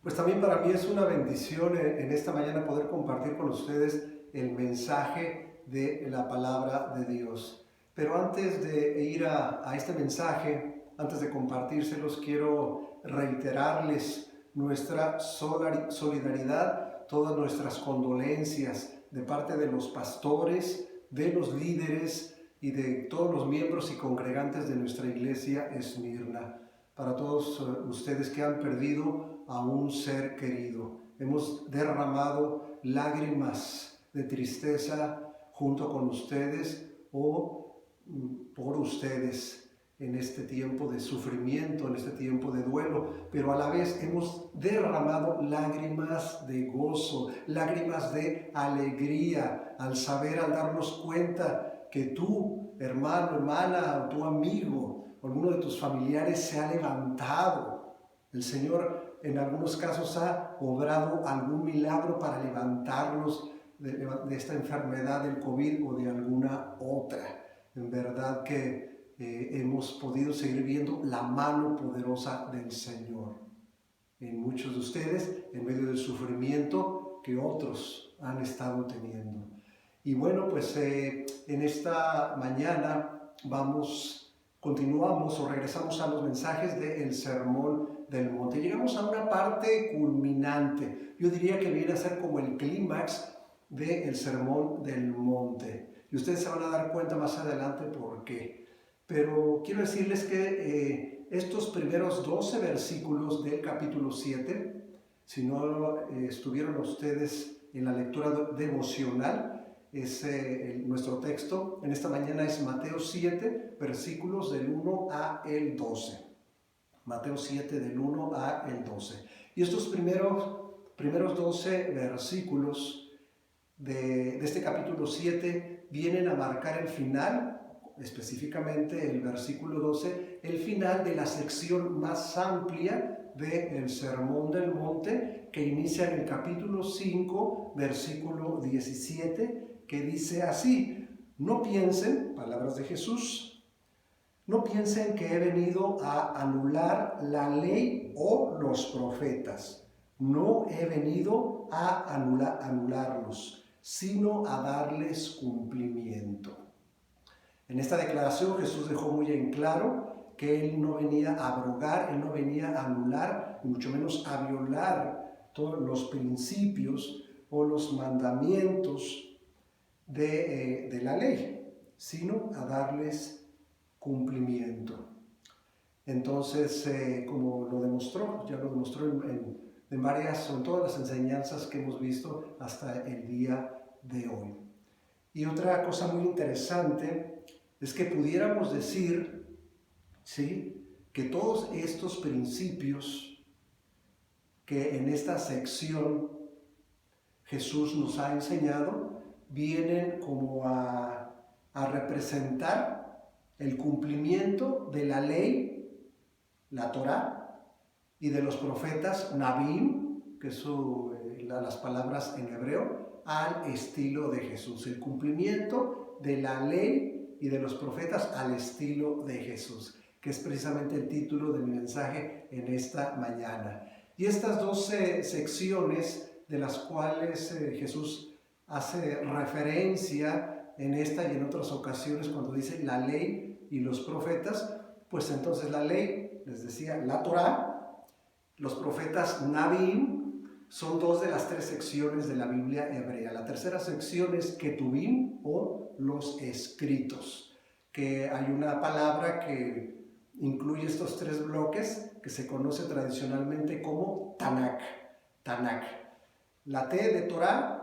Pues también para mí es una bendición en esta mañana poder compartir con ustedes el mensaje de la palabra de Dios. Pero antes de ir a este mensaje, antes de compartírselos, quiero reiterarles nuestra solidaridad, todas nuestras condolencias de parte de los pastores, de los líderes y de todos los miembros y congregantes de nuestra iglesia Esmirna. Para todos ustedes que han perdido a un ser querido. Hemos derramado lágrimas de tristeza junto con ustedes o por ustedes en este tiempo de sufrimiento, en este tiempo de duelo, pero a la vez hemos derramado lágrimas de gozo, lágrimas de alegría al saber, al darnos cuenta que tú, hermano, hermana, o tu amigo, o alguno de tus familiares se ha levantado. El Señor en algunos casos ha obrado algún milagro para levantarlos de esta enfermedad del COVID o de alguna otra. En verdad que hemos podido seguir viendo la mano poderosa del Señor en muchos de ustedes, en medio del sufrimiento que otros han estado teniendo. Y bueno, pues en esta mañana continuamos o regresamos a los mensajes del Sermón del Monte. Llegamos a una parte culminante. Yo diría que viene a ser como el clímax del Sermón del Monte. Y ustedes se van a dar cuenta más adelante por qué. Pero quiero decirles que estos primeros 12 versículos del capítulo 7, si no estuvieron ustedes en la lectura devocional, es nuestro texto en esta mañana es Mateo 7, versículos del 1 a el 12. Mateo 7, del 1 a el 12. Y estos primeros 12 versículos de este capítulo 7 vienen a marcar el final, específicamente el versículo 12, el final de la sección más amplia del Sermón del Monte, que inicia en el capítulo 5, versículo 17, que dice así: no piensen, palabras de Jesús, no piensen que he venido a anular la ley o los profetas. No he venido a anularlos, sino a darles cumplimiento. En esta declaración Jesús dejó muy en claro que Él no venía a abrogar, Él no venía a anular, y mucho menos a violar todos los principios o los mandamientos de la ley, sino a darles cumplimiento. Entonces, como lo demostró, ya lo demostró en varias o en todas las enseñanzas que hemos visto hasta el día de hoy. Y otra cosa muy interesante es que pudiéramos decir, ¿sí?, que todos estos principios que en esta sección Jesús nos ha enseñado vienen como a representar el cumplimiento de la ley, la Torá, y de los profetas Nabim, que son las palabras en hebreo, al estilo de Jesús. El cumplimiento de la ley y de los profetas al estilo de Jesús, que es precisamente el título de mi mensaje en esta mañana. Y estas 12 secciones de las cuales Jesús hace referencia en esta y en otras ocasiones cuando dice la ley y los profetas, pues entonces la ley, les decía, la Torá, los profetas Nabim, son dos de las tres secciones de la Biblia hebrea. La tercera sección es Ketubim o los escritos, que hay una palabra que incluye estos tres bloques que se conoce tradicionalmente como Tanakh. La T de Torá,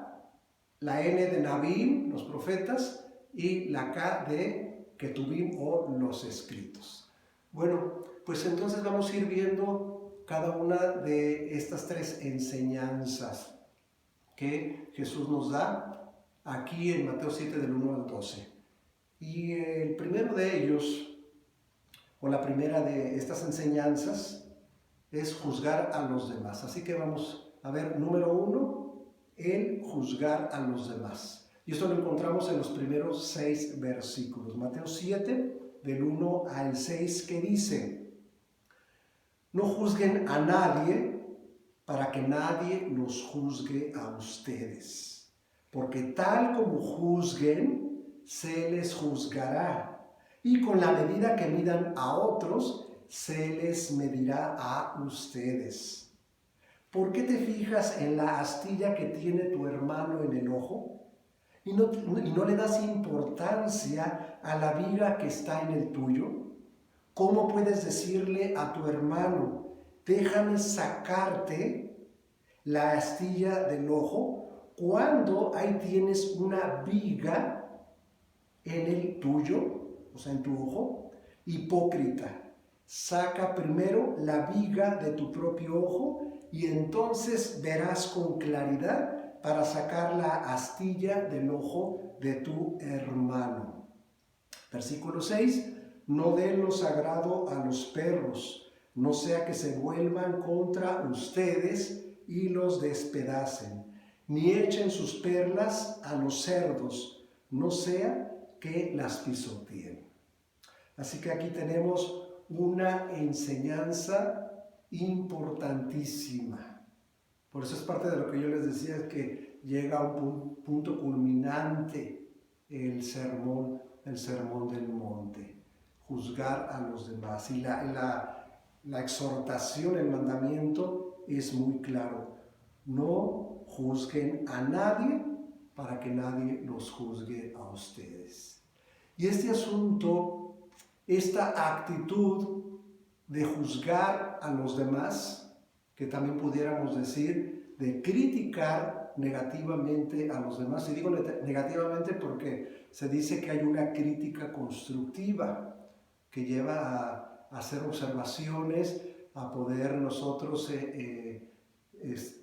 la N de Nabim, los profetas, y la K de Ketubim o los escritos. Bueno, pues entonces vamos a ir viendo cada una de estas tres enseñanzas que Jesús nos da aquí en Mateo 7 del 1 al 12. Y el primero de ellos, o la primera de estas enseñanzas, es juzgar a los demás. Así que vamos a ver, número 1, el juzgar a los demás. Y esto lo encontramos en los primeros 6 versículos. Mateo 7, del 1 al 6, que dice: no juzguen a nadie para que nadie los juzgue a ustedes. Porque tal como juzguen, se les juzgará. Y con la medida que midan a otros, se les medirá a ustedes. ¿Por qué te fijas en la astilla que tiene tu hermano en el ojo y no le das importancia a la viga que está en el tuyo? ¿Cómo puedes decirle a tu hermano, déjame sacarte la astilla del ojo, cuando ahí tienes una viga en el tuyo, o sea, en tu ojo? Hipócrita, saca primero la viga de tu propio ojo y entonces verás con claridad para sacar la astilla del ojo de tu hermano. Versículo 6. No den lo sagrado a los perros, no sea que se vuelvan contra ustedes y los despedacen, ni echen sus perlas a los cerdos, no sea que las pisoteen. Así que aquí tenemos una enseñanza importantísima. Por eso es parte de lo que yo les decía, que llega a un punto culminante el sermón del monte, juzgar a los demás. Y la exhortación, el mandamiento es muy claro: no juzguen a nadie para que nadie los juzgue a ustedes. Y este asunto, esta actitud de juzgar a los demás, que también pudiéramos decir de criticar negativamente a los demás, y digo negativamente porque se dice que hay una crítica constructiva que lleva a hacer observaciones, a poder nosotros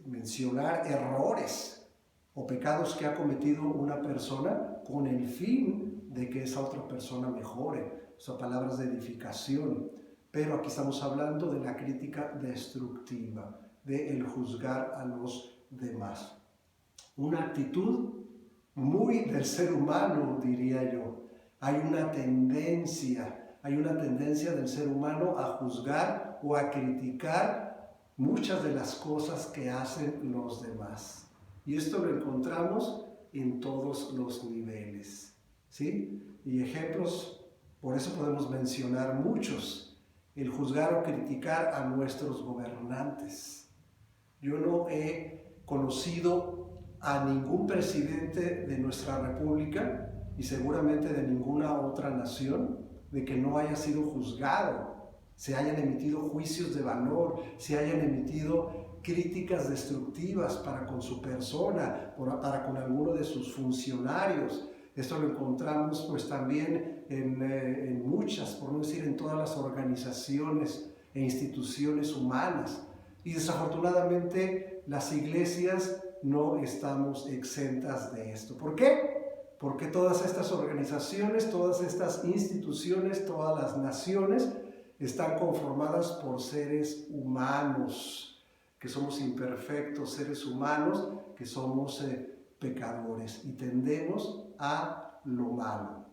mencionar errores o pecados que ha cometido una persona con el fin de que esa otra persona mejore. Son palabras de edificación. Pero aquí estamos hablando de la crítica destructiva, de el juzgar a los demás. Una actitud muy del ser humano, diría yo. Hay una tendencia del ser humano a juzgar o a criticar muchas de las cosas que hacen los demás. Y esto lo encontramos en todos los niveles, ¿sí? Y ejemplos, por eso podemos mencionar muchos. El juzgar o criticar a nuestros gobernantes. Yo no he conocido a ningún presidente de nuestra república, y seguramente de ninguna otra nación, de que no haya sido juzgado, se hayan emitido juicios de valor, se hayan emitido críticas destructivas para con su persona, para con alguno de sus funcionarios. Esto lo encontramos pues también en muchas, por no decir en todas las organizaciones e instituciones humanas. Y desafortunadamente las iglesias no estamos exentas de esto. ¿Por qué? Porque todas estas organizaciones, todas estas instituciones, todas las naciones están conformadas por seres humanos, que somos imperfectos, seres humanos, que somos pecadores y tendemos a lo malo.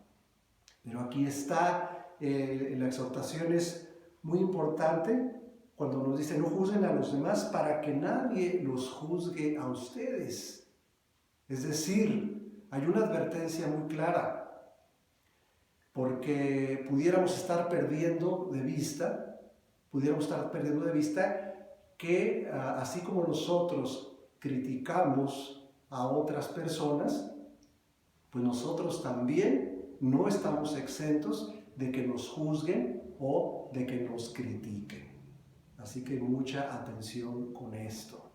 Pero aquí está, la exhortación es muy importante cuando nos dice: no juzguen a los demás para que nadie los juzgue a ustedes. Es decir, hay una advertencia muy clara, porque pudiéramos estar perdiendo de vista que así como nosotros criticamos a otras personas, pues nosotros también no estamos exentos de que nos juzguen o de que nos critiquen. Así que mucha atención con esto.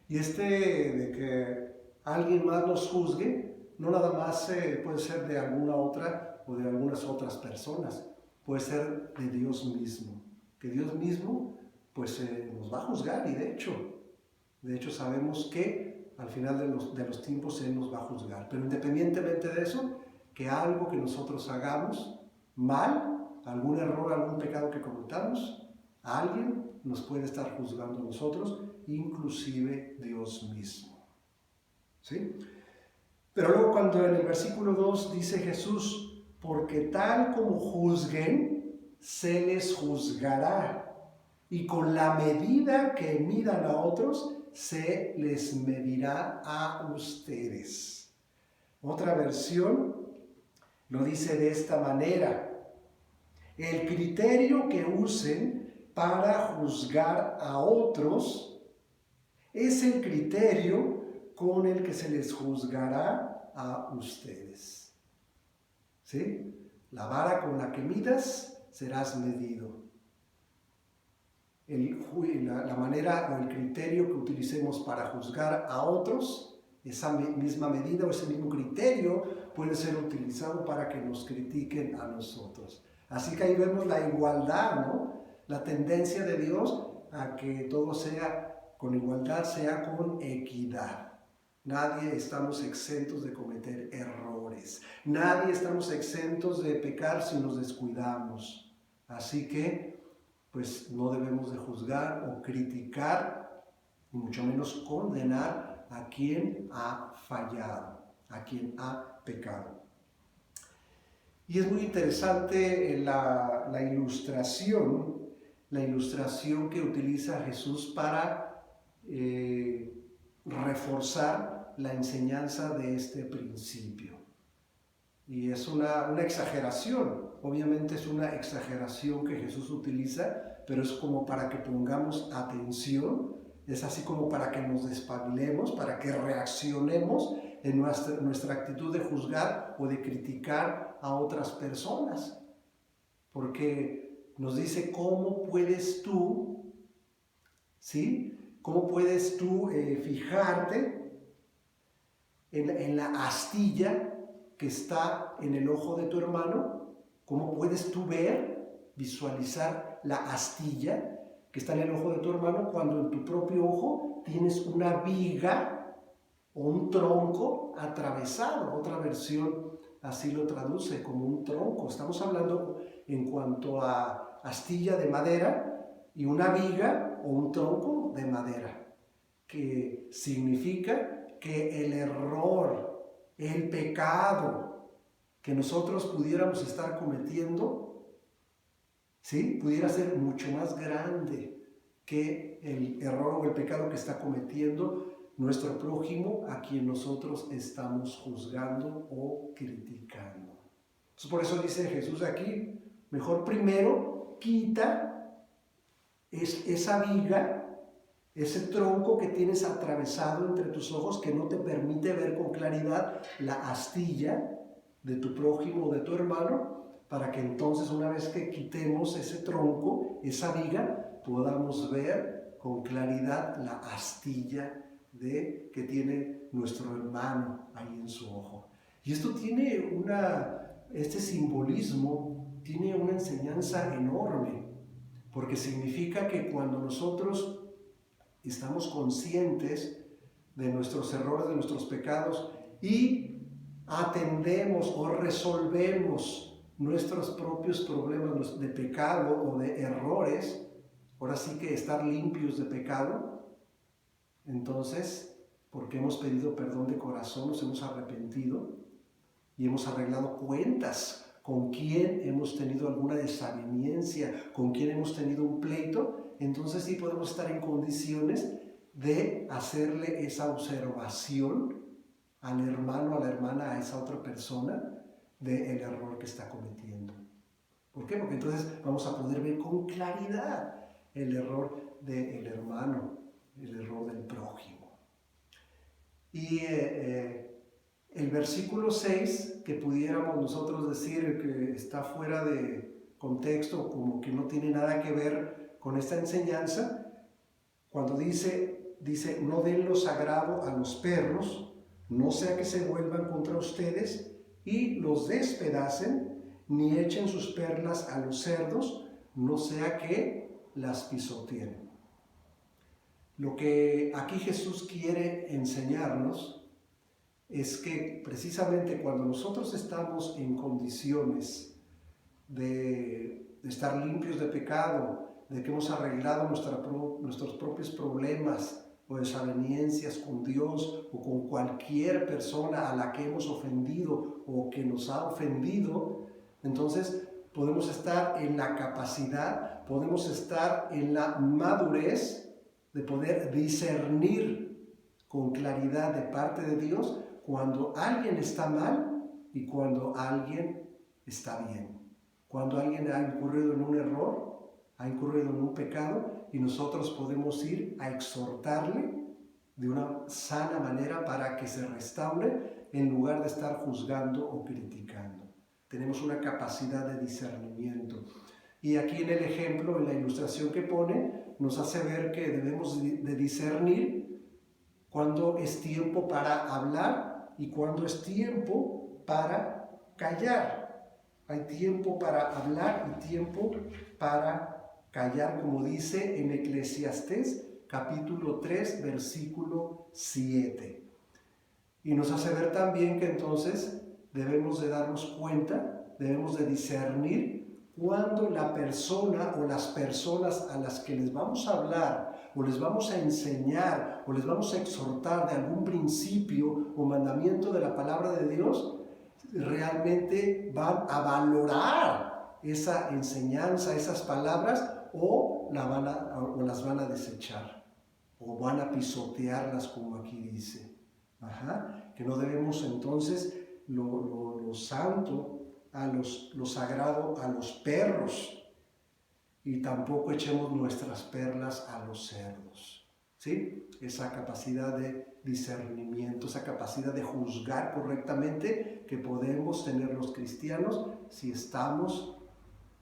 Y de que alguien más nos juzgue, no nada más puede ser de alguna otra o de algunas otras personas, puede ser de Dios mismo, que Dios mismo pues nos va a juzgar. Y de hecho sabemos que al final de los tiempos Él nos va a juzgar. Pero independientemente de eso, que algo que nosotros hagamos mal, algún error, algún pecado que cometamos, alguien nos puede estar juzgando a nosotros, inclusive Dios mismo. ¿Sí? Pero luego cuando en el versículo 2 dice Jesús: porque tal como juzguen, se les juzgará. y con la medida que midan a otros, se les medirá a ustedes. Otra versión lo dice de esta manera: el criterio que usen para juzgar a otros es el criterio con el que se les juzgará a ustedes. ¿Sí? La vara con la que midas serás medido. La manera o el criterio que utilicemos para juzgar a otros, esa misma medida o ese mismo criterio puede ser utilizado para que nos critiquen a nosotros. Así que ahí vemos la igualdad, ¿no? La tendencia de Dios a que todo sea con igualdad, sea con equidad. Nadie estamos exentos de cometer errores. Nadie estamos exentos de pecar si nos descuidamos. Así que, pues no debemos de juzgar o criticar, y mucho menos condenar a quien ha fallado, a quien ha pecado. Y es muy interesante la ilustración que utiliza Jesús para reforzar la enseñanza de este principio. Y es una exageración, obviamente es una exageración que Jesús utiliza, pero es como para que pongamos atención, es así como para que nos despabilemos, para que reaccionemos en nuestra actitud de juzgar o de criticar a otras personas. Porque nos dice, ¿cómo puedes tú, ¿sí? ¿Cómo puedes tú fijarte en la astilla que está en el ojo de tu hermano? ¿Cómo puedes tú ver, visualizar la astilla que está en el ojo de tu hermano cuando en tu propio ojo tienes una viga o un tronco atravesado? Otra versión así lo traduce, como un tronco. Estamos hablando en cuanto a astilla de madera y una viga o un tronco de madera, que significa que el error, el pecado que nosotros pudiéramos estar cometiendo, ¿sí?, pudiera ser mucho más grande que el error o el pecado que está cometiendo nuestro prójimo, a quien nosotros estamos juzgando o criticando. Entonces, por eso dice Jesús aquí, mejor primero quita esa viga, ese tronco que tienes atravesado entre tus ojos, que no te permite ver con claridad la astilla de tu prójimo o de tu hermano, para que entonces, una vez que quitemos ese tronco, esa viga, podamos ver con claridad la astilla que tiene nuestro hermano ahí en su ojo. Y esto tiene este simbolismo tiene una enseñanza enorme, porque significa que cuando nosotros estamos conscientes de nuestros errores, de nuestros pecados, y atendemos o resolvemos nuestros propios problemas de pecado o de errores, ahora sí que estar limpios de pecado, entonces, porque hemos pedido perdón de corazón, nos hemos arrepentido y hemos arreglado cuentas con quien hemos tenido alguna desaveniencia, con quien hemos tenido un pleito, entonces sí podemos estar en condiciones de hacerle esa observación al hermano, a la hermana, a esa otra persona, del error que está cometiendo. ¿Por qué? Porque entonces vamos a poder ver con claridad el error del hermano, el error del prójimo. Y el versículo 6, que pudiéramos nosotros decir que está fuera de contexto, como que no tiene nada que ver con esta enseñanza, cuando dice, no den lo sagrado a los perros, no sea que se vuelvan contra ustedes y los despedacen, ni echen sus perlas a los cerdos, no sea que las pisoteen. Lo que aquí Jesús quiere enseñarnos es que precisamente cuando nosotros estamos en condiciones de estar limpios de pecado, de que hemos arreglado nuestros propios problemas o desavenencias con Dios o con cualquier persona a la que hemos ofendido o que nos ha ofendido, entonces podemos estar en la capacidad, podemos estar en la madurez de poder discernir con claridad de parte de Dios cuando alguien está mal y cuando alguien está bien. Cuando alguien ha incurrido en un error, ha incurrido en un pecado, y nosotros podemos ir a exhortarle de una sana manera para que se restaure en lugar de estar juzgando o criticando. Tenemos una capacidad de discernimiento. Y aquí en el ejemplo, en la ilustración que pone, nos hace ver que debemos de discernir cuándo es tiempo para hablar y cuándo es tiempo para callar. Hay tiempo para hablar y tiempo para callar, como dice en Eclesiastés capítulo 3, versículo 7. Y nos hace ver también que entonces debemos de darnos cuenta, debemos de discernir cuando la persona o las personas a las que les vamos a hablar o les vamos a enseñar o les vamos a exhortar de algún principio o mandamiento de la palabra de Dios, realmente van a valorar esa enseñanza, esas palabras, o las van a desechar o van a pisotearlas, como aquí dice. Que no debemos entonces lo santo, lo sagrado a los perros, y tampoco echemos nuestras perlas a los cerdos. ¿Sí? Esa capacidad de discernimiento, esa capacidad de juzgar correctamente que podemos tener los cristianos si estamos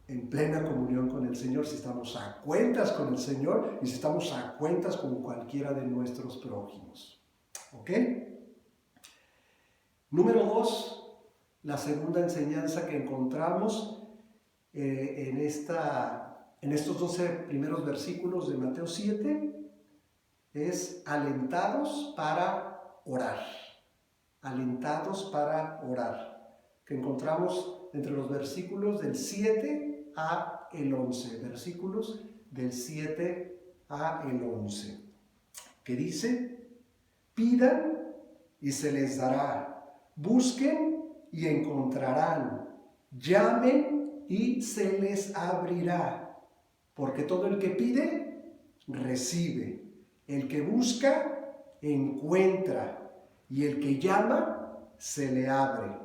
en plena comunión con el Señor, si estamos a cuentas con el Señor y si estamos a cuentas con cualquiera de nuestros prójimos. ¿Ok? Número 2, la segunda enseñanza que encontramos en estos 12 primeros versículos de Mateo 7 es alentados para orar. Alentados para orar, que encontramos entre los versículos del 7 a el 11, versículos del 7 a el 11, que dice: pidan y se les dará, busquen y encontrarán, llamen y se les abrirá, porque todo el que pide, recibe, el que busca, encuentra, y el que llama, se le abre.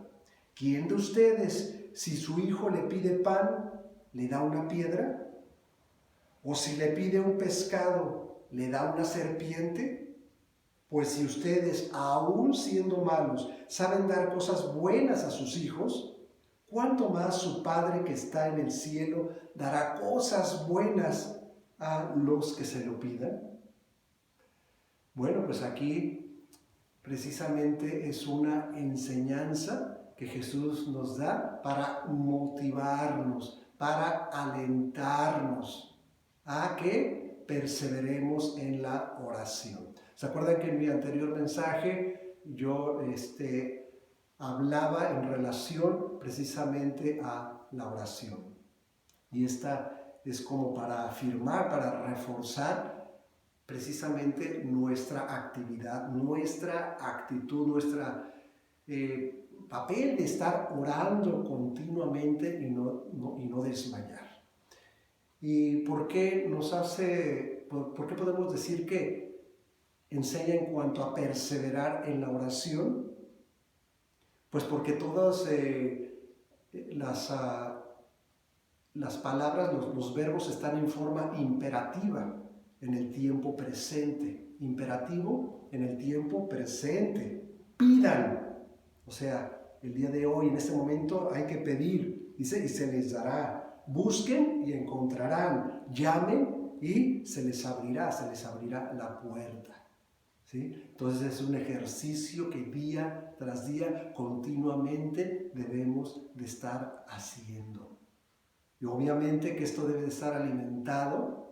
¿Quién de ustedes, si su hijo le pide pan, le da una piedra? ¿O si le pide un pescado, le da una serpiente? Pues si ustedes, aun siendo malos, saben dar cosas buenas a sus hijos, ¿cuánto más su Padre que está en el cielo dará cosas buenas a los que se lo pidan? Bueno, pues aquí precisamente es una enseñanza que Jesús nos da para motivarnos, para alentarnos a que perseveremos en la oración. ¿Se acuerdan que en mi anterior mensaje yo hablaba en relación precisamente a la oración? Y esta es como para afirmar, para reforzar precisamente nuestra actividad, nuestra actitud, nuestro papel de estar orando continuamente y no desmayar. ¿Y por qué por qué podemos decir que enseña en cuanto a perseverar en la oración? Pues porque todas las palabras, los verbos están en forma imperativa en el tiempo presente. Imperativo en el tiempo presente. Pidan. O sea, el día de hoy, en este momento, hay que pedir. Dice, y se les dará. Busquen y encontrarán. Llamen y se les abrirá la puerta. ¿Sí? Entonces es un ejercicio que día tras día continuamente debemos de estar haciendo. Y obviamente que esto debe de estar alimentado,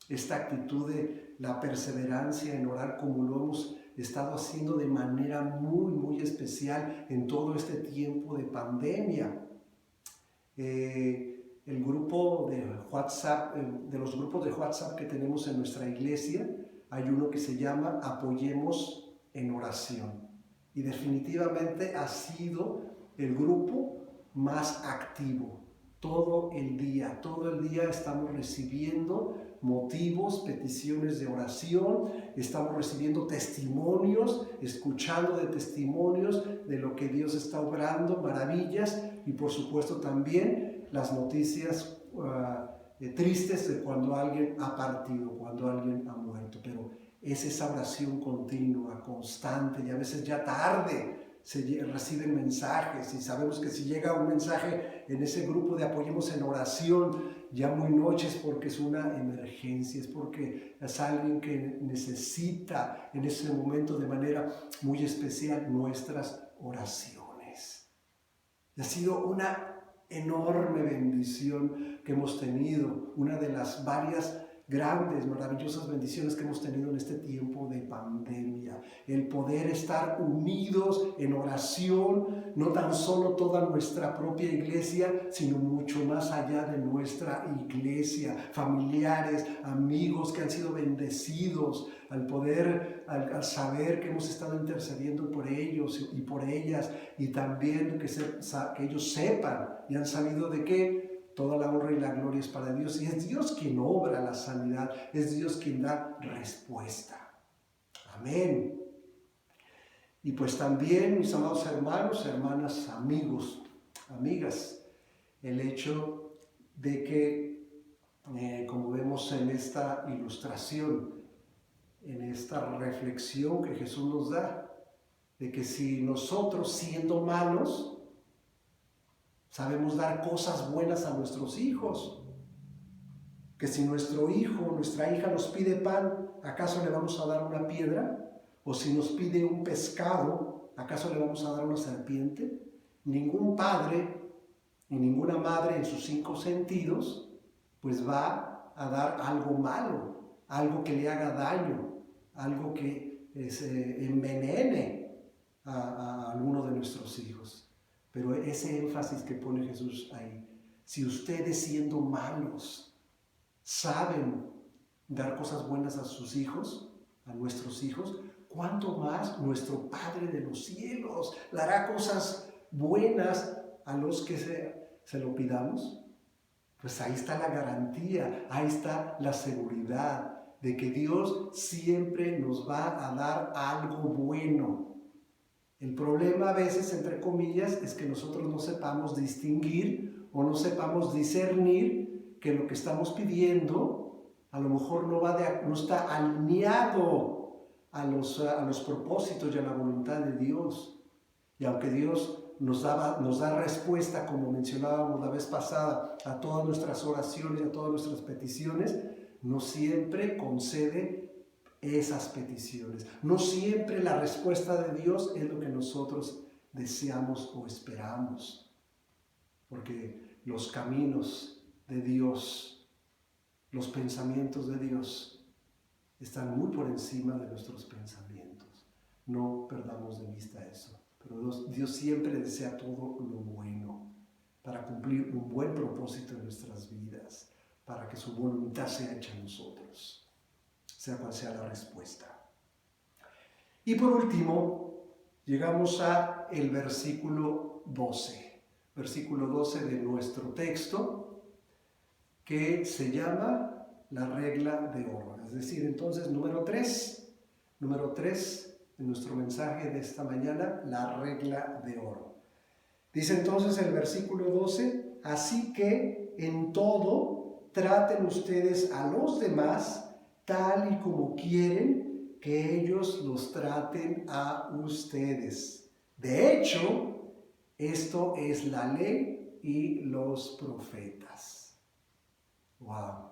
esta actitud de la perseverancia en orar, como lo hemos estado haciendo de manera muy, muy especial en todo este tiempo de pandemia. El grupo de WhatsApp, de los grupos de WhatsApp que tenemos en nuestra iglesia, hay uno que se llama Apoyemos en Oración. Y definitivamente ha sido el grupo más activo. todo el día estamos recibiendo motivos, peticiones de oración, estamos recibiendo testimonios, escuchando de testimonios de lo que Dios está obrando, maravillas, y por supuesto también las noticias tristes de cuando alguien ha partido, cuando alguien ha muerto. Pero es esa oración continua, constante, y a veces ya tarde reciben mensajes, y sabemos que si llega un mensaje en ese grupo de Apoyemos en Oración, ya muy noche, es porque es una emergencia, es porque es alguien que necesita en ese momento de manera muy especial nuestras oraciones. Y ha sido una enorme bendición que hemos tenido, una de las varias grandes, maravillosas bendiciones que hemos tenido en este tiempo de pandemia, el poder estar unidos en oración, no tan solo toda nuestra propia iglesia, sino mucho más allá de nuestra iglesia, familiares, amigos que han sido bendecidos, al saber que hemos estado intercediendo por ellos y por ellas, y también que ellos sepan y han sabido de que toda la honra y la gloria es para Dios, y es Dios quien obra la sanidad, es Dios quien da respuesta. Amén. Y pues también, mis amados hermanos, hermanas, amigos, amigas, el hecho de que, como vemos en esta ilustración, en esta reflexión que Jesús nos da, de que si nosotros, siendo malos, sabemos dar cosas buenas a nuestros hijos, que si nuestro hijo o nuestra hija nos pide pan, ¿acaso le vamos a dar una piedra? O si nos pide un pescado, ¿acaso le vamos a dar una serpiente? Ningún padre y ninguna madre en sus 5 sentidos pues va a dar algo malo, algo que le haga daño, algo que envenene a alguno de nuestros hijos. Pero ese énfasis que pone Jesús ahí, si ustedes siendo malos saben dar cosas buenas a sus hijos, a nuestros hijos, ¿cuánto más nuestro Padre de los cielos le hará cosas buenas a los que se lo pidamos? Pues ahí está la garantía, ahí está la seguridad de que Dios siempre nos va a dar algo bueno. El problema a veces, entre comillas, es que nosotros no sepamos distinguir o no sepamos discernir que lo que estamos pidiendo a lo mejor no está alineado a los propósitos y a la voluntad de Dios. Y aunque Dios nos da respuesta, como mencionábamos la vez pasada, a todas nuestras oraciones y a todas nuestras peticiones, no siempre concede esas peticiones. No siempre la respuesta de Dios es lo que nosotros deseamos o esperamos, porque los caminos de Dios, los pensamientos de Dios están muy por encima de nuestros pensamientos. No perdamos de vista eso. Pero Dios siempre desea todo lo bueno para cumplir un buen propósito en nuestras vidas, para que su voluntad sea hecha en nosotros, sea cual sea la respuesta. Y por último, llegamos a el versículo 12 de nuestro texto, que se llama la regla de oro. Es decir, entonces, número 3 en nuestro mensaje de esta mañana, la regla de oro. Dice entonces el versículo 12, así que en todo traten ustedes a los demás tal y como quieren que ellos los traten a ustedes. De hecho, esto es la ley y los profetas. ¡Wow!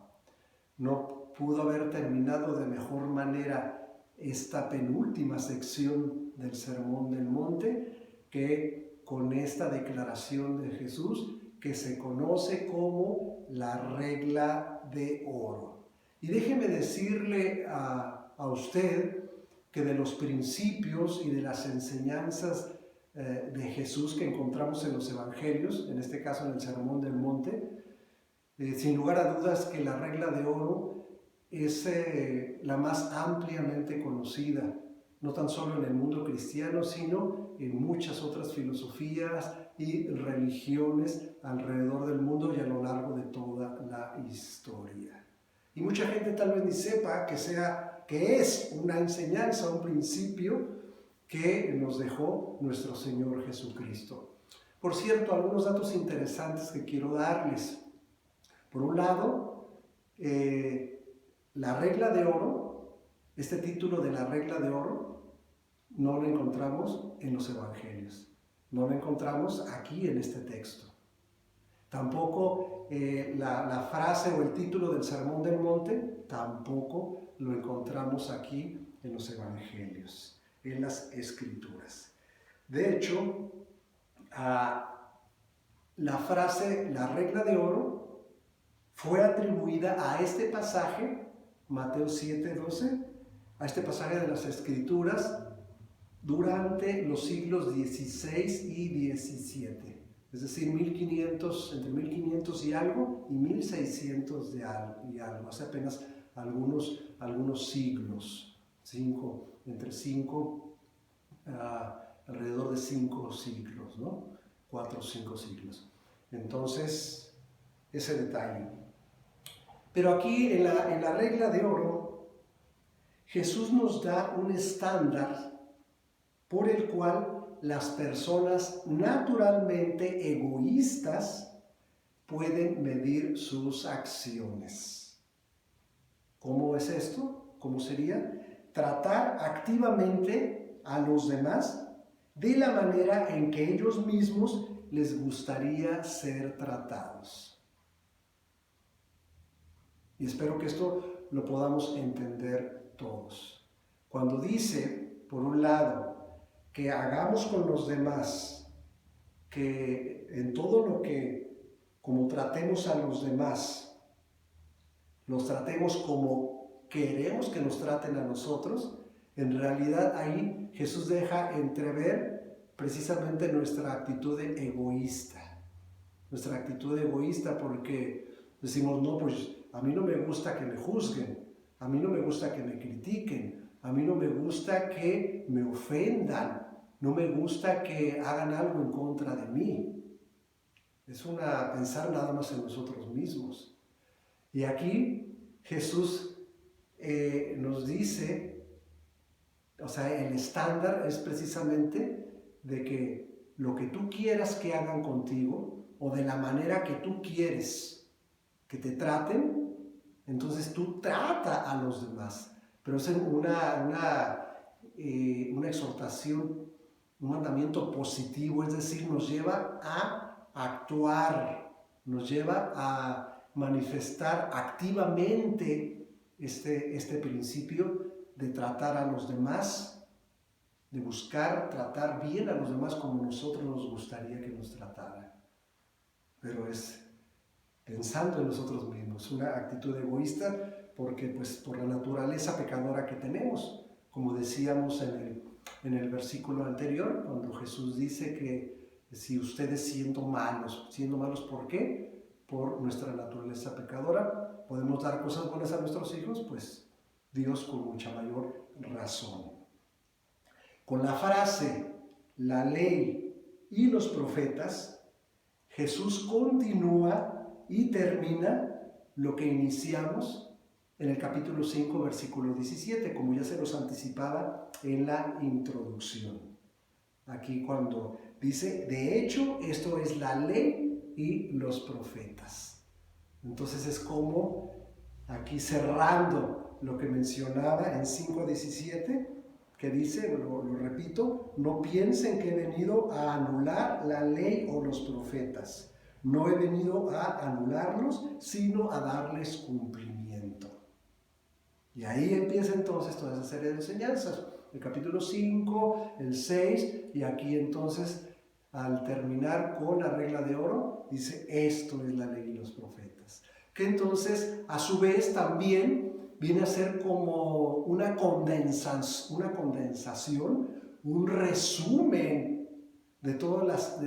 No pudo haber terminado de mejor manera esta penúltima sección del Sermón del Monte que con esta declaración de Jesús que se conoce como la regla de oro. Y déjeme decirle a usted que de los principios y de las enseñanzas de Jesús que encontramos en los evangelios, en este caso en el Sermón del Monte, sin lugar a dudas que la regla de oro es la más ampliamente conocida, no tan solo en el mundo cristiano, sino en muchas otras filosofías y religiones alrededor del mundo y a lo largo de toda la historia. Y mucha gente tal vez ni sepa que es una enseñanza, un principio que nos dejó nuestro Señor Jesucristo. Por cierto, algunos datos interesantes que quiero darles. Por un lado, la regla de oro, este título de la regla de oro, no lo encontramos en los evangelios, no lo encontramos aquí en este texto. Tampoco la frase o el título del Sermón del Monte, tampoco lo encontramos aquí en los evangelios, en las Escrituras. De hecho, la frase, la regla de oro, fue atribuida a este pasaje, Mateo 7:12, a este pasaje de las Escrituras durante los siglos XVI y XVII. Es decir, entre 1500 y algo y 1600 y algo, hace apenas algunos siglos, alrededor de 5 siglos, ¿no? 4 o 5 siglos. Entonces, ese detalle. Pero aquí en la regla de oro, Jesús nos da un estándar por el cual las personas naturalmente egoístas pueden medir sus acciones. ¿Cómo es esto? ¿Cómo sería? Tratar activamente a los demás de la manera en que ellos mismos les gustaría ser tratados. Y espero que esto lo podamos entender todos. Cuando dice, por un lado, que hagamos con los demás, que en todo lo que, como tratemos a los demás, los tratemos como queremos que nos traten a nosotros, en realidad ahí Jesús deja entrever precisamente nuestra actitud egoísta. Nuestra actitud egoísta porque decimos, no, pues a mí no me gusta que me juzguen, a mí no me gusta que me critiquen, a mí no me gusta que me ofendan, no me gusta que hagan algo en contra de mí. Es pensar nada más en nosotros mismos. Y aquí Jesús nos dice, o sea, el estándar es precisamente de que lo que tú quieras que hagan contigo o de la manera que tú quieres que te traten, entonces tú trata a los demás. Pero es una exhortación, un mandamiento positivo, es decir, nos lleva a actuar, nos lleva a manifestar activamente este principio de tratar a los demás, de buscar tratar bien a los demás como nosotros nos gustaría que nos trataran. Pero es pensando en nosotros mismos, una actitud egoísta porque pues por la naturaleza pecadora que tenemos, como decíamos en el versículo anterior, cuando Jesús dice que si ustedes siendo malos, ¿por qué? Por nuestra naturaleza pecadora, podemos dar cosas buenas a nuestros hijos, pues Dios con mucha mayor razón. Con la frase, la ley y los profetas, Jesús continúa y termina lo que iniciamos en el capítulo 5, versículo 17, como ya se los anticipaba en la introducción. Aquí cuando dice, de hecho, esto es la ley y los profetas. Entonces es como, aquí cerrando lo que mencionaba en 5:17, que dice, lo repito, no piensen que he venido a anular la ley o los profetas. No he venido a anularlos, sino a darles cumplimiento. Y ahí empieza entonces toda esa serie de enseñanzas. El capítulo 5, el 6, y aquí entonces, al terminar con la regla de oro, dice, esto es la ley y los profetas. Que entonces, a su vez, también viene a ser como una condensación, un resumen de todas las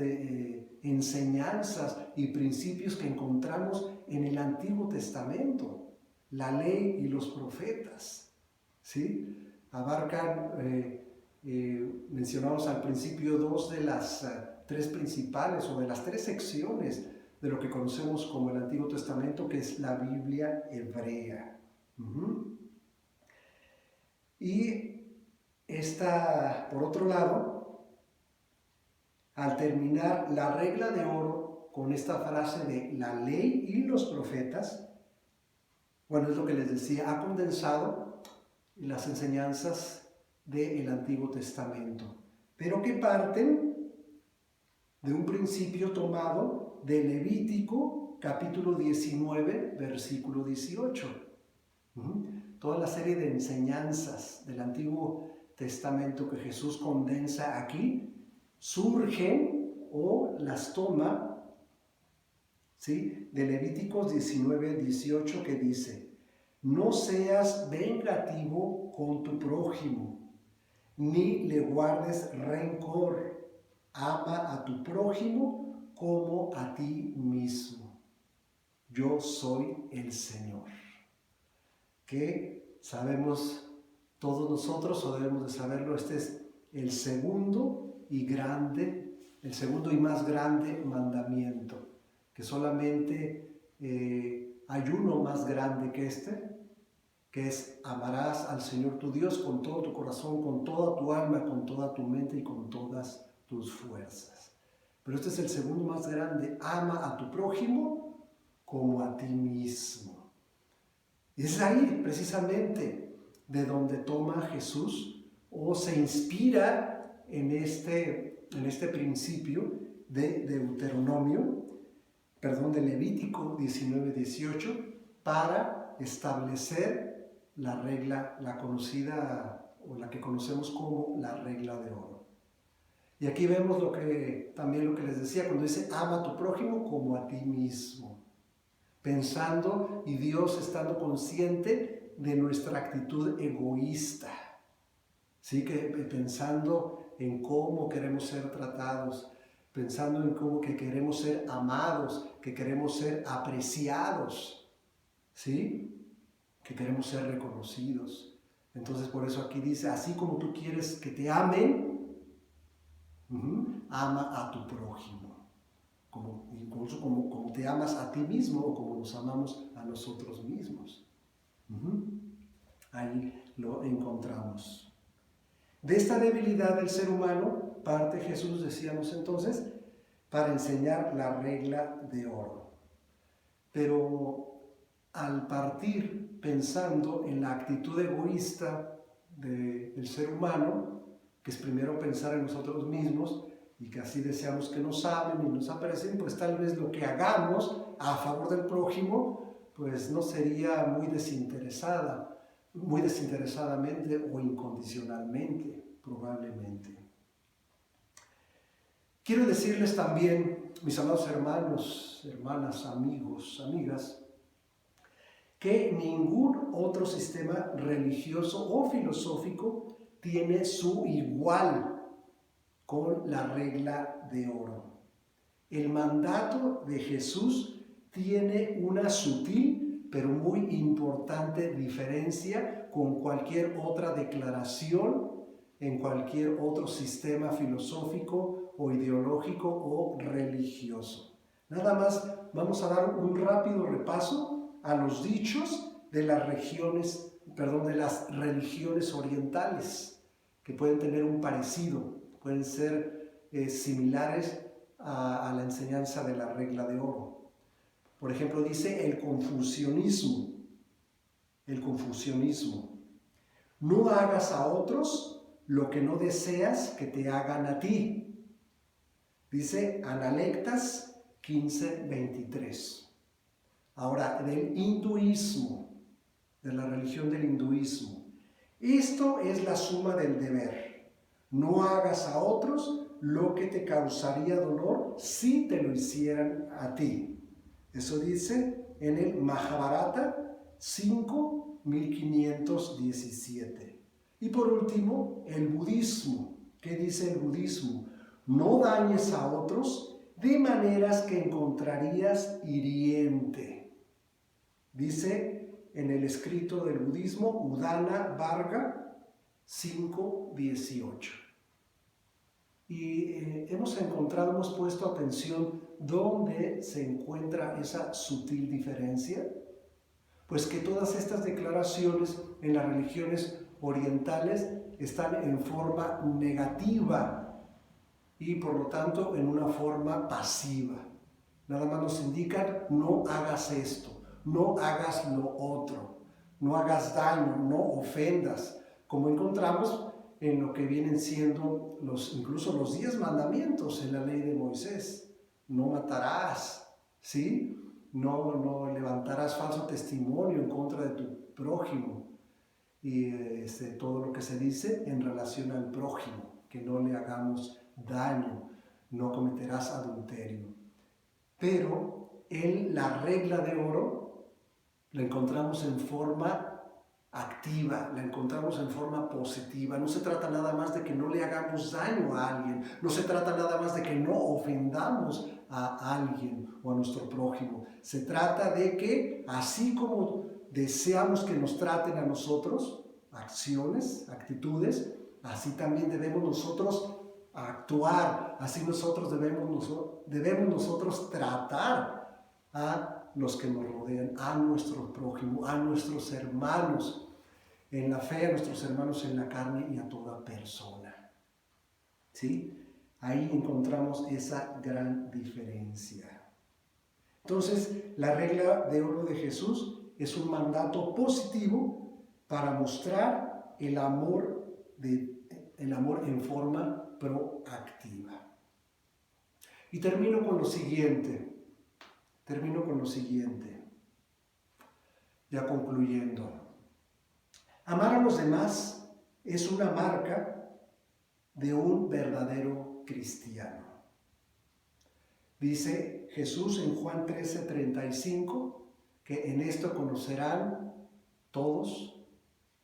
enseñanzas y principios que encontramos en el Antiguo Testamento. La ley y los profetas, ¿sí? Abarcan Mencionamos al principio dos de las tres principales o de las tres secciones de lo que conocemos como el Antiguo Testamento, que es la Biblia hebrea. Y esta, por otro lado, al terminar la regla de oro con esta frase de la ley y los profetas, bueno, es lo que les decía, ha condensado las enseñanzas del Antiguo Testamento, pero que parten de un principio tomado de Levítico, capítulo 19, versículo 18. Toda la serie de enseñanzas del Antiguo Testamento que Jesús condensa aquí, surgen o las toma, ¿sí?, de Levíticos 19, 18, que dice: no seas vengativo con tu prójimo, ni le guardes rencor. Ama a tu prójimo como a ti mismo. Yo soy el Señor. Que sabemos todos nosotros, o debemos de saberlo, este es el segundo y más grande mandamiento, que solamente hay uno más grande que este, que es: amarás al Señor tu Dios con todo tu corazón, con toda tu alma, con toda tu mente y con todas tus fuerzas. Pero este es el segundo más grande: ama a tu prójimo como a ti mismo. Y es ahí precisamente de donde toma Jesús o se inspira en este principio de de Levítico 19, 18, para establecer la regla, la conocida o la que conocemos como la regla de oro. Y aquí vemos también lo que les decía cuando dice: ama a tu prójimo como a ti mismo. Pensando y Dios estando consciente de nuestra actitud egoísta. ¿Sí? Pensando en cómo queremos ser tratados, pensando en cómo que queremos ser amados, que queremos ser apreciados, ¿sí?, que queremos ser reconocidos. Entonces por eso aquí dice: así como tú quieres que te amen, ama a tu prójimo, incluso como te amas a ti mismo o como nos amamos a nosotros mismos. Ahí lo encontramos. De esta debilidad del ser humano parte Jesús, decíamos entonces, para enseñar la regla de oro. Pero al partir pensando en la actitud egoísta del ser humano, que es primero pensar en nosotros mismos y que así deseamos que nos amen y nos aprecien, pues tal vez lo que hagamos a favor del prójimo pues no sería muy desinteresadamente o incondicionalmente, probablemente. Quiero decirles también, mis amados hermanos, hermanas, amigos, amigas, que ningún otro sistema religioso o filosófico tiene su igual con la regla de oro. El mandato de Jesús tiene una sutil pero muy importante diferencia con cualquier otra declaración en cualquier otro sistema filosófico o ideológico o religioso. Nada más vamos a dar un rápido repaso a los dichos de las religiones orientales, que pueden tener un parecido, pueden ser similares a la enseñanza de la regla de oro. Por ejemplo, dice el confucianismo. No hagas a otros lo que no deseas que te hagan a ti. Dice Analectas 15:23. Ahora, del hinduismo, de la religión del hinduismo. Esto es la suma del deber. No hagas a otros lo que te causaría dolor si te lo hicieran a ti. Eso dice en el Mahabharata 5:1517. Y por último, el budismo. ¿Qué dice el budismo? No dañes a otros de maneras que encontrarías hiriente. Dice en el escrito del budismo, Udana Varga 5:18. Y hemos puesto atención dónde se encuentra esa sutil diferencia. Pues que todas estas declaraciones en las religiones orientales están en forma negativa y por lo tanto en una forma pasiva. Nada más nos indican: no hagas esto, no hagas lo otro, no hagas daño, no ofendas, como encontramos en lo que vienen siendo incluso los 10 mandamientos en la ley de Moisés. No matarás, ¿sí? No levantarás falso testimonio en contra de tu prójimo. Y todo lo que se dice en relación al prójimo, que no le hagamos daño, no cometerás adulterio. Pero la regla de oro la encontramos en forma activa, la encontramos en forma positiva. No se trata nada más de que no le hagamos daño a alguien, no se trata nada más de que no ofendamos a alguien o a nuestro prójimo. Se trata de que así como deseamos que nos traten a nosotros, acciones, actitudes, así también debemos nosotros actuar, así nosotros debemos nosotros tratar a los que nos rodean, a nuestro prójimo, a nuestros hermanos en la fe, a nuestros hermanos en la carne y a toda persona. ¿Sí? Ahí encontramos esa gran diferencia. Entonces, la regla de oro de Jesús es un mandato positivo para mostrar el amor en forma proactiva. Y termino con lo siguiente, ya concluyendo. Amar a los demás es una marca de un verdadero cristiano. Dice Jesús en Juan 13:35 que en esto conocerán todos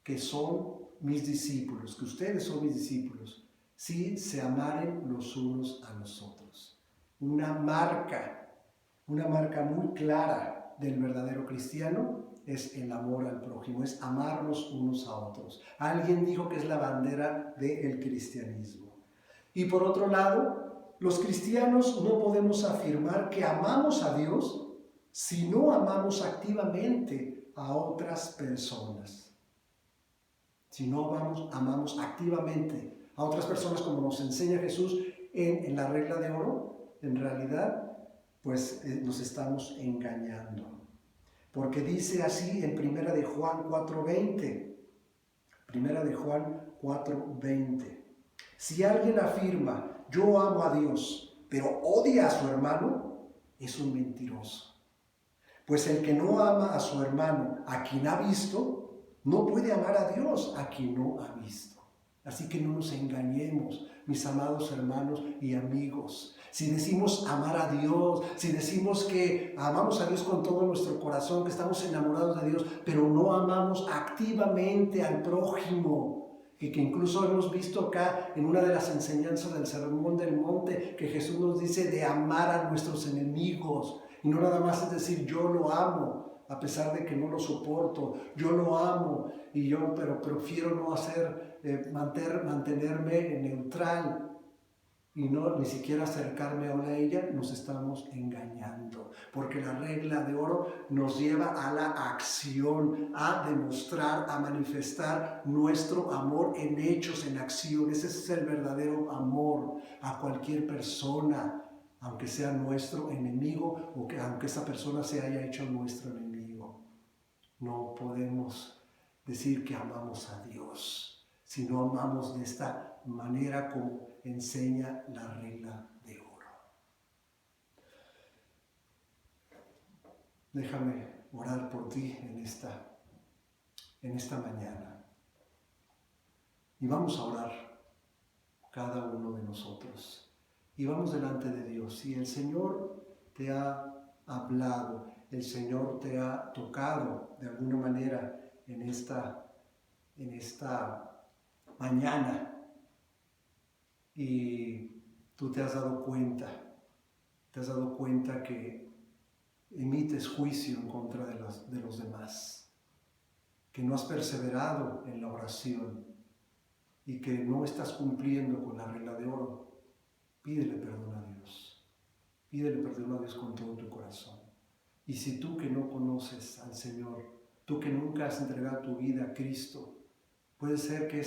que son mis discípulos, que ustedes son mis discípulos, si se amaren los unos a los otros. Una marca muy clara del verdadero cristiano es el amor al prójimo, es amarnos unos a otros. Alguien dijo que es la bandera del cristianismo. Y por otro lado, los cristianos no podemos afirmar que amamos a Dios si no amamos activamente a otras personas. Si no amamos activamente a otras personas como nos enseña Jesús en la regla de oro, en realidad, pues nos estamos engañando. Porque dice así en 1 de Juan 4:20. 1 de Juan 4:20. Si alguien afirma, yo amo a Dios, pero odia a su hermano, es un mentiroso. Pues el que no ama a su hermano, a quien ha visto, no puede amar a Dios, a quien no ha visto. Así que no nos engañemos, mis amados hermanos y amigos. Si decimos amar a Dios, si decimos que amamos a Dios con todo nuestro corazón, que estamos enamorados de Dios, pero no amamos activamente al prójimo, que incluso hemos visto acá en una de las enseñanzas del Sermón del Monte, que Jesús nos dice de amar a nuestros enemigos, y no nada más es decir yo lo amo, a pesar de que no lo soporto, yo lo amo, pero prefiero no mantenerme neutral, y ni siquiera acercarme a ella. Nos estamos engañando, porque la regla de oro nos lleva a la acción, a demostrar, a manifestar nuestro amor en hechos, en acciones. Ese es el verdadero amor a cualquier persona, aunque sea nuestro enemigo o aunque esa persona se haya hecho nuestro enemigo. No podemos decir que amamos a Dios si no amamos de esta manera como enseña la regla de oro. Déjame orar por ti en esta mañana. Y vamos a orar cada uno de nosotros. Y vamos delante de Dios. Si el Señor te ha hablado, el Señor te ha tocado de alguna manera en esta mañana, y tú te has dado cuenta que emites juicio en contra de los demás, que no has perseverado en la oración, y que no estás cumpliendo con la regla de oro, pídele perdón a Dios. Pídele perdón a Dios con todo tu corazón. Y si tú que no conoces al Señor, tú que nunca has entregado tu vida a Cristo, puede ser que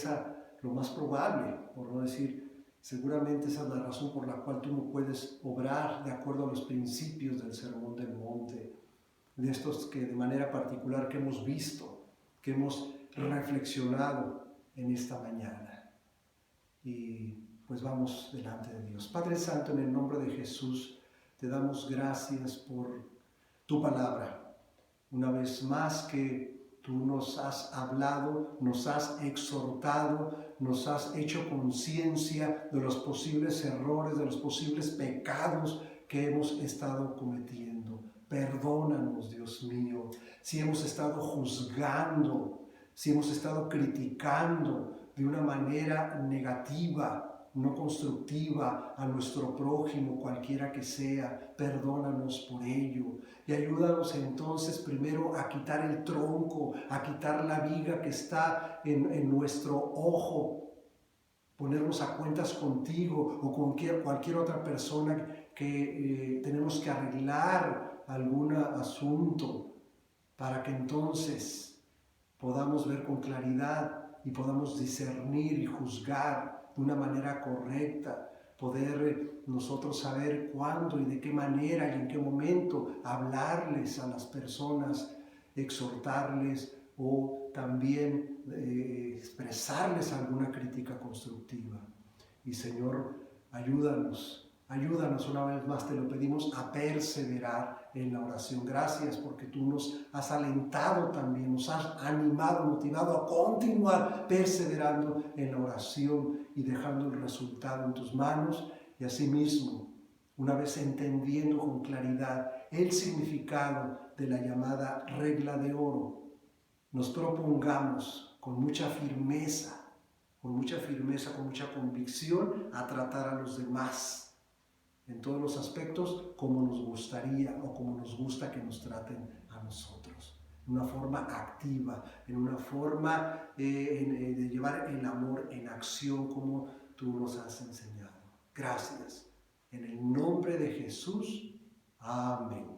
lo más probable, por no decir, seguramente esa es la razón por la cual tú no puedes obrar de acuerdo a los principios del Sermón del Monte, de estos que de manera particular que hemos visto, que hemos reflexionado en esta mañana. Y pues vamos delante de Dios. Padre Santo, en el nombre de Jesús, te damos gracias por tu palabra. Una vez más que tú nos has hablado, nos has exhortado, nos has hecho conciencia de los posibles errores, de los posibles pecados que hemos estado cometiendo. Perdónanos, Dios mío, si hemos estado juzgando, si hemos estado criticando de una manera negativa, no constructiva a nuestro prójimo, cualquiera que sea. Perdónanos por ello y ayúdanos entonces primero a quitar el tronco, a quitar la viga que está en nuestro ojo, ponernos a cuentas contigo o con cualquier otra persona que tenemos que arreglar algún asunto, para que entonces podamos ver con claridad y podamos discernir y juzgar de una manera correcta, poder nosotros saber cuándo y de qué manera y en qué momento hablarles a las personas, exhortarles o también expresarles alguna crítica constructiva. Y Señor, ayúdanos una vez más, te lo pedimos, a perseverar en la oración. Gracias porque tú nos has alentado también, nos has animado, motivado a continuar perseverando en la oración y dejando el resultado en tus manos. Y asimismo, una vez entendiendo con claridad el significado de la llamada regla de oro, nos propongamos con mucha firmeza, con mucha convicción, a tratar a los demás en todos los aspectos como nos gustaría o como nos gusta que nos traten a nosotros. En una forma activa, en una forma de llevar el amor en acción como tú nos has enseñado. Gracias. En el nombre de Jesús. Amén.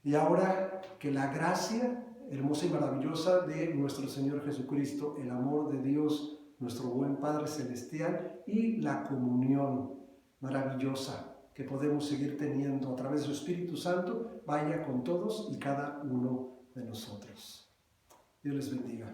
Y ahora que la gracia hermosa y maravillosa de nuestro Señor Jesucristo, el amor de Dios, nuestro buen Padre Celestial, y la comunión maravillosa que podemos seguir teniendo a través de su Espíritu Santo, vaya con todos y cada uno de nosotros. Dios les bendiga.